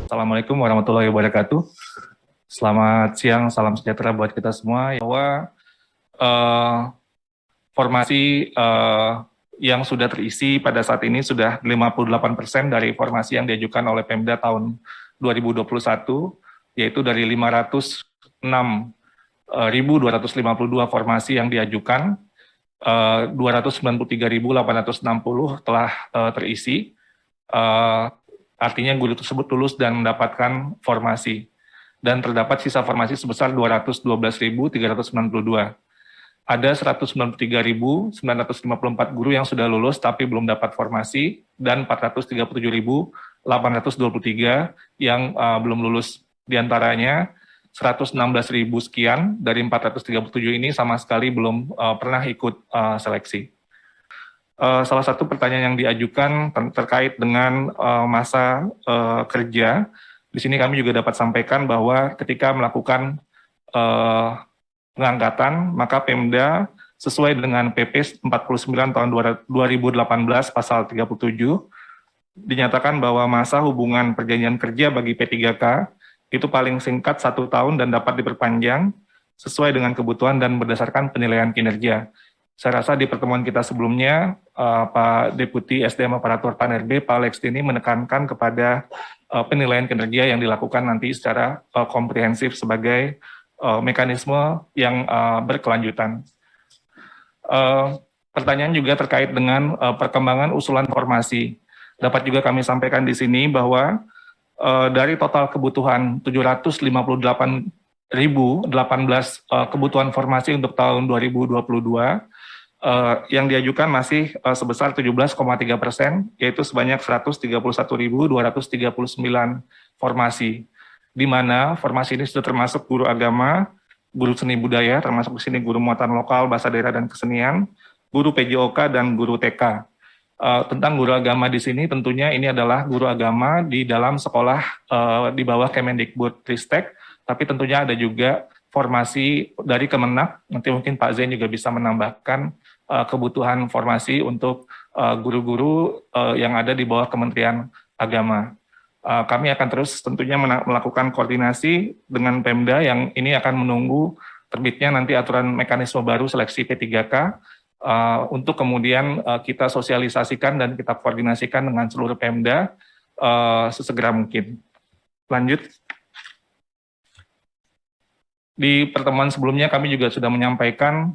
Assalamualaikum warahmatullahi wabarakatuh. Selamat siang, salam sejahtera buat kita semua. Bahwa formasi yang sudah terisi pada saat ini sudah 58% dari formasi yang diajukan oleh Pemda tahun 2021, yaitu dari 506.252 formasi yang diajukan, 293.860 telah terisi. Artinya guru tersebut lulus dan mendapatkan formasi. Dan terdapat sisa formasi sebesar 212.392. Ada 193.954 guru yang sudah lulus tapi belum dapat formasi, dan 437.823 yang belum lulus. Di antaranya 116.000 sekian dari 437 ini sama sekali belum pernah ikut seleksi. Salah satu pertanyaan yang diajukan terkait dengan masa kerja. Di sini kami juga dapat sampaikan bahwa ketika melakukan pengangkatan, maka Pemda sesuai dengan PP 49 tahun 2018 pasal 37 dinyatakan bahwa masa hubungan perjanjian kerja bagi P3K itu paling singkat 1 tahun dan dapat diperpanjang sesuai dengan kebutuhan dan berdasarkan penilaian kinerja. Saya rasa di pertemuan kita sebelumnya, Pak Deputi SDM Aparatur PAN-RB, Pak Lekstini menekankan kepada penilaian kinerja yang dilakukan nanti secara komprehensif sebagai mekanisme yang berkelanjutan. Pertanyaan juga terkait dengan perkembangan usulan formasi. Dapat juga kami sampaikan di sini bahwa dari total kebutuhan 758.018 kebutuhan formasi untuk tahun 2022, yang diajukan masih sebesar 17,3%, yaitu sebanyak 131.239 formasi, di mana formasi ini sudah termasuk guru agama, guru seni budaya, termasuk di sini guru muatan lokal, bahasa daerah dan kesenian, guru PJOK, dan guru TK. Tentang guru agama di sini tentunya ini adalah guru agama di dalam sekolah di bawah Kemendikbudristek, tapi tentunya ada juga formasi dari Kemenak. Nanti mungkin Pak Zain juga bisa menambahkan kebutuhan formasi untuk guru-guru yang ada di bawah Kementerian Agama. Kami akan terus tentunya melakukan koordinasi dengan Pemda yang ini akan menunggu terbitnya nanti aturan mekanisme baru seleksi P3K untuk kemudian kita sosialisasikan dan kita koordinasikan dengan seluruh Pemda sesegera mungkin. Lanjut. Di pertemuan sebelumnya kami juga sudah menyampaikan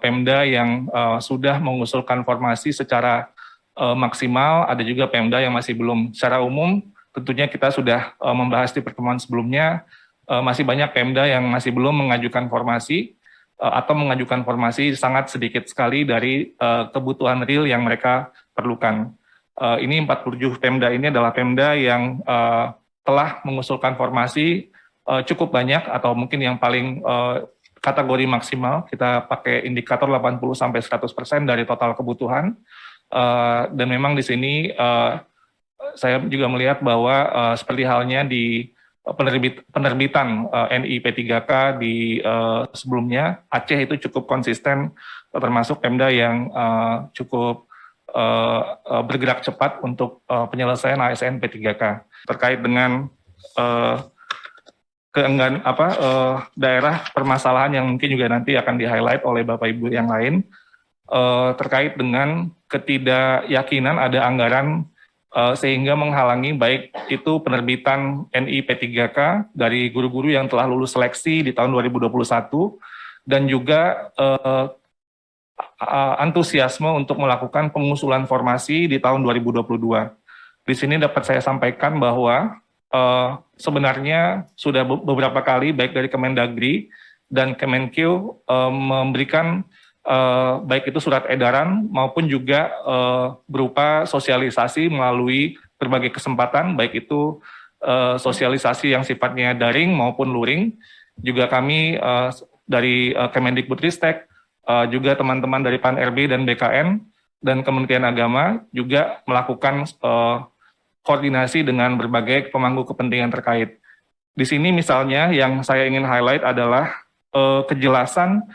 Pemda yang sudah mengusulkan formasi secara maksimal, ada juga Pemda yang masih belum. Secara umum tentunya kita sudah membahas di pertemuan sebelumnya, masih banyak Pemda yang masih belum mengajukan formasi atau mengajukan formasi sangat sedikit sekali dari kebutuhan real yang mereka perlukan. Ini 47 Pemda ini adalah Pemda yang telah mengusulkan formasi cukup banyak, atau mungkin yang paling kategori maksimal, kita pakai indikator 80-100% dari total kebutuhan. Dan memang di sini saya juga melihat bahwa seperti halnya di penerbitan NI P3K di sebelumnya, Aceh itu cukup konsisten, termasuk Pemda yang cukup bergerak cepat untuk penyelesaian ASN P3K. Terkait dengan daerah permasalahan yang mungkin juga nanti akan di-highlight oleh Bapak Ibu yang lain, terkait dengan ketidakyakinan ada anggaran sehingga menghalangi baik itu penerbitan NI P3K dari guru-guru yang telah lulus seleksi di tahun 2021, dan juga antusiasme untuk melakukan pengusulan formasi di tahun 2022. Di sini dapat saya sampaikan bahwa sebenarnya sudah beberapa kali baik dari Kemendagri dan Kemenkeu memberikan baik itu surat edaran maupun juga berupa sosialisasi melalui berbagai kesempatan, baik itu sosialisasi yang sifatnya daring maupun luring. Juga kami dari Kemendikbudristek, juga teman-teman dari PAN-RB dan BKN dan Kementerian Agama juga melakukan koordinasi dengan berbagai pemangku kepentingan terkait. Di sini misalnya yang saya ingin highlight adalah kejelasan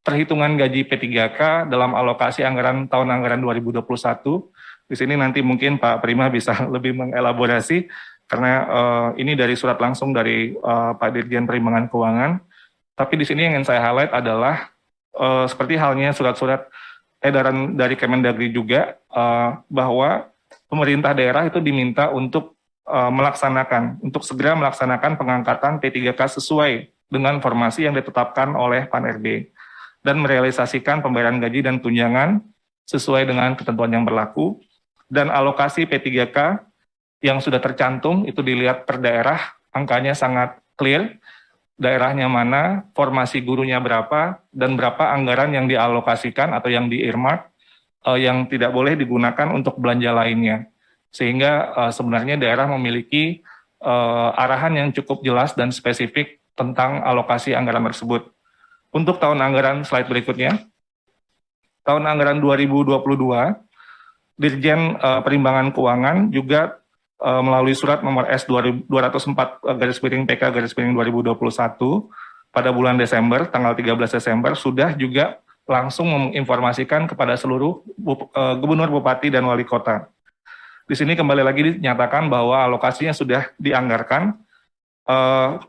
perhitungan gaji P3K dalam alokasi anggaran tahun anggaran 2021. Di sini nanti mungkin Pak Prima bisa lebih mengelaborasi karena ini dari surat langsung dari Pak Dirjen Perimbangan Keuangan. Tapi di sini yang ingin saya highlight adalah seperti halnya surat-surat edaran dari Kemendagri juga, bahwa pemerintah daerah itu diminta untuk untuk segera melaksanakan pengangkatan P3K sesuai dengan formasi yang ditetapkan oleh Pan-RB dan merealisasikan pembayaran gaji dan tunjangan sesuai dengan ketentuan yang berlaku, dan alokasi P3K yang sudah tercantum itu dilihat per daerah, angkanya sangat clear, daerahnya mana, formasi gurunya berapa, dan berapa anggaran yang dialokasikan atau yang di-earmark yang tidak boleh digunakan untuk belanja lainnya. Sehingga sebenarnya daerah memiliki arahan yang cukup jelas dan spesifik tentang alokasi anggaran tersebut. Untuk tahun anggaran slide berikutnya, tahun anggaran 2022, Dirjen Perimbangan Keuangan juga melalui surat nomor S204/PK/2021 pada bulan Desember, tanggal 13 Desember, sudah juga langsung menginformasikan kepada seluruh gubernur, bupati, dan wali kota. Di sini kembali lagi dinyatakan bahwa alokasinya sudah dianggarkan,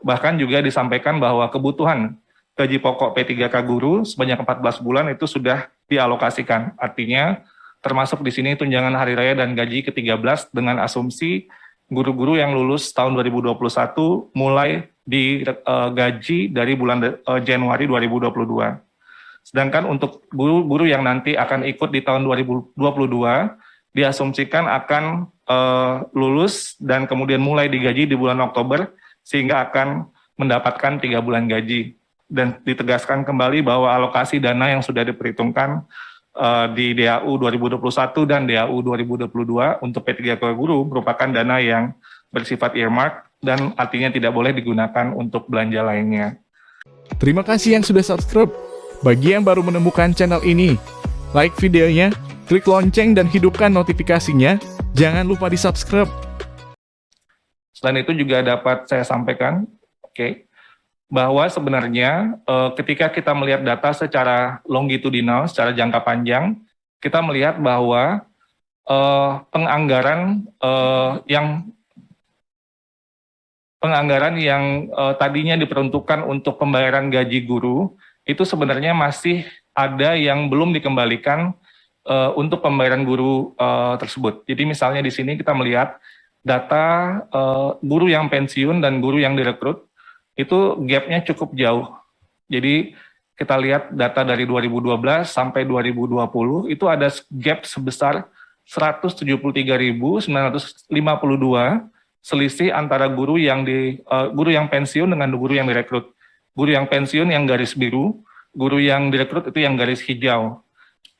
bahkan juga disampaikan bahwa kebutuhan gaji pokok P3K guru sebanyak 14 bulan itu sudah dialokasikan. Artinya termasuk di sini tunjangan hari raya dan gaji ke-13 dengan asumsi guru-guru yang lulus tahun 2021 mulai digaji dari bulan Januari 2022. Sedangkan untuk guru-guru yang nanti akan ikut di tahun 2022, diasumsikan akan lulus dan kemudian mulai digaji di bulan Oktober, sehingga akan mendapatkan 3 bulan gaji. Dan ditegaskan kembali bahwa alokasi dana yang sudah diperhitungkan di DAU 2021 dan DAU 2022 untuk P3K guru merupakan dana yang bersifat earmark dan artinya tidak boleh digunakan untuk belanja lainnya. Terima kasih yang sudah subscribe. Bagi yang baru menemukan channel ini, like videonya, klik lonceng dan hidupkan notifikasinya. Jangan lupa di-subscribe. Selain itu juga dapat saya sampaikan, bahwa sebenarnya ketika kita melihat data secara longitudinal, secara jangka panjang, kita melihat bahwa penganggaran yang tadinya diperuntukkan untuk pembayaran gaji guru itu sebenarnya masih ada yang belum dikembalikan untuk pembayaran guru tersebut. Jadi misalnya di sini kita melihat data guru yang pensiun dan guru yang direkrut itu gapnya cukup jauh. Jadi kita lihat data dari 2012 sampai 2020 itu ada gap sebesar 173.952 selisih antara guru yang pensiun dengan guru yang direkrut. Guru yang pensiun yang garis biru, guru yang direkrut itu yang garis hijau.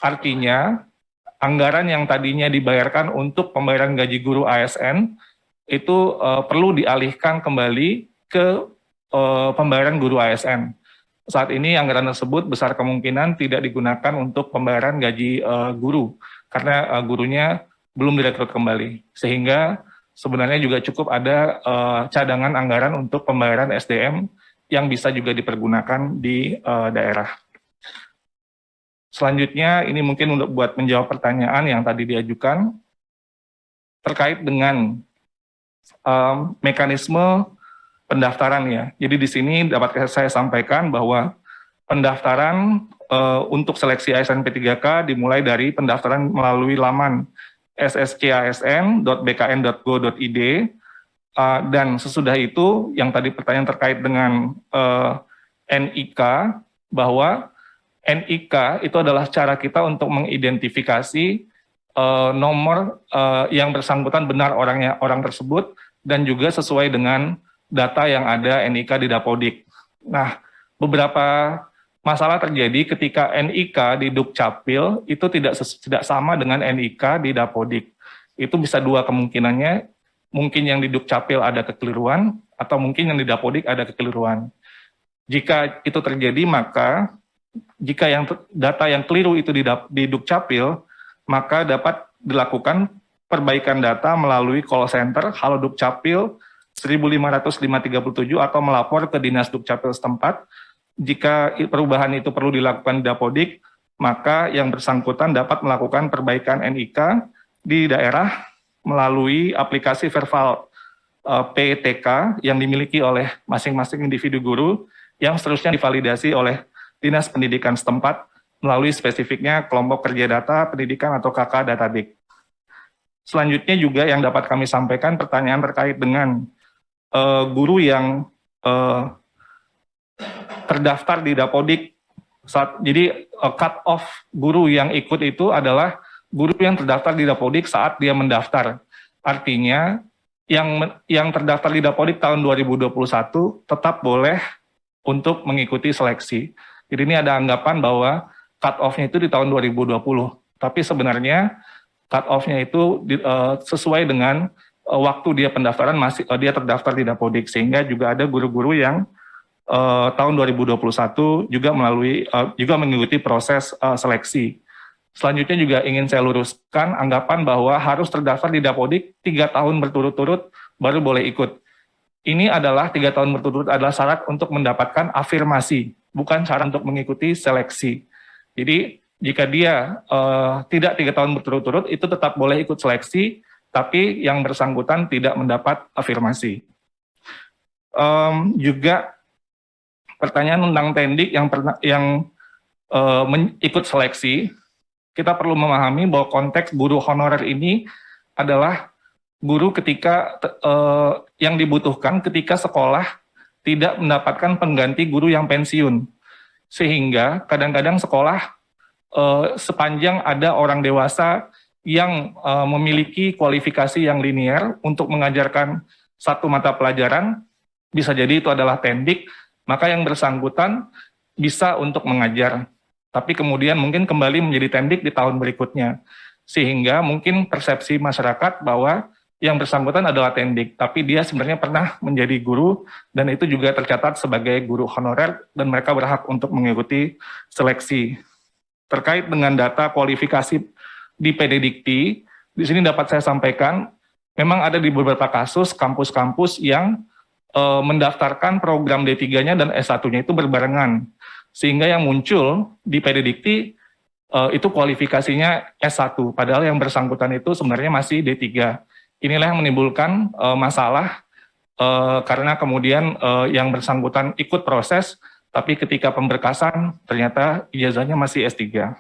Artinya anggaran yang tadinya dibayarkan untuk pembayaran gaji guru ASN itu perlu dialihkan kembali ke pembayaran guru ASN. Saat ini anggaran tersebut besar kemungkinan tidak digunakan untuk pembayaran gaji guru karena gurunya belum direkrut kembali. Sehingga sebenarnya juga cukup ada cadangan anggaran untuk pembayaran SDM yang bisa juga dipergunakan di daerah. Selanjutnya ini mungkin untuk buat menjawab pertanyaan yang tadi diajukan terkait dengan mekanisme pendaftaran ya. Jadi di sini dapat saya sampaikan bahwa pendaftaran untuk seleksi ASN P3K dimulai dari pendaftaran melalui laman sscasn.bkn.go.id dan sesudah itu yang tadi pertanyaan terkait dengan NIK, bahwa NIK itu adalah cara kita untuk mengidentifikasi nomor yang bersangkutan benar orang tersebut dan juga sesuai dengan data yang ada NIK di Dapodik. Nah, beberapa masalah terjadi ketika NIK di Dukcapil itu tidak sama dengan NIK di Dapodik. Itu bisa dua kemungkinannya, mungkin yang di Dukcapil ada kekeliruan atau mungkin yang di Dapodik ada kekeliruan. Jika itu terjadi, maka jika data yang keliru itu di Dukcapil, maka dapat dilakukan perbaikan data melalui call center Halo Dukcapil 15537 atau melapor ke Dinas Dukcapil setempat. Jika perubahan itu perlu dilakukan di Dapodik, maka yang bersangkutan dapat melakukan perbaikan NIK di daerah melalui aplikasi Verval. PTK yang dimiliki oleh masing-masing individu guru yang seterusnya divalidasi oleh Dinas Pendidikan setempat melalui spesifiknya kelompok kerja data pendidikan atau KK Datadik. Selanjutnya juga yang dapat kami sampaikan pertanyaan terkait dengan guru yang terdaftar di Dapodik. Jadi cut off guru yang ikut itu adalah guru yang terdaftar di Dapodik saat dia mendaftar. Artinya yang terdaftar di Dapodik tahun 2021 tetap boleh untuk mengikuti seleksi. Jadi ini ada anggapan bahwa cut off-nya itu di tahun 2020. Tapi sebenarnya cut off-nya itu sesuai dengan waktu dia pendaftaran dia terdaftar di Dapodik, sehingga juga ada guru-guru yang tahun 2021 juga mengikuti proses seleksi. Selanjutnya juga ingin saya luruskan anggapan bahwa harus terdaftar di Dapodik 3 tahun berturut-turut baru boleh ikut. Ini adalah 3 tahun berturut-turut adalah syarat untuk mendapatkan afirmasi, bukan syarat untuk mengikuti seleksi. Jadi jika dia tidak 3 tahun berturut-turut, itu tetap boleh ikut seleksi, tapi yang bersangkutan tidak mendapat afirmasi. Juga pertanyaan tentang tendik yang ikut seleksi, kita perlu memahami bahwa konteks guru honorer ini adalah guru ketika yang dibutuhkan ketika sekolah tidak mendapatkan pengganti guru yang pensiun. Sehingga kadang-kadang sekolah sepanjang ada orang dewasa yang memiliki kualifikasi yang linear untuk mengajarkan satu mata pelajaran, bisa jadi itu adalah tendik, maka yang bersangkutan bisa untuk mengajar. Tapi kemudian mungkin kembali menjadi tendik di tahun berikutnya. Sehingga mungkin persepsi masyarakat bahwa yang bersangkutan adalah tendik, tapi dia sebenarnya pernah menjadi guru, dan itu juga tercatat sebagai guru honorer, dan mereka berhak untuk mengikuti seleksi. Terkait dengan data kualifikasi di PDDikti, di sini dapat saya sampaikan, memang ada di beberapa kasus kampus-kampus yang mendaftarkan program D3-nya dan S1-nya itu berbarengan. Sehingga yang muncul di PDDikti itu kualifikasinya S1, padahal yang bersangkutan itu sebenarnya masih D3. Inilah yang menimbulkan masalah karena kemudian yang bersangkutan ikut proses, tapi ketika pemberkasan ternyata ijazahnya masih S3.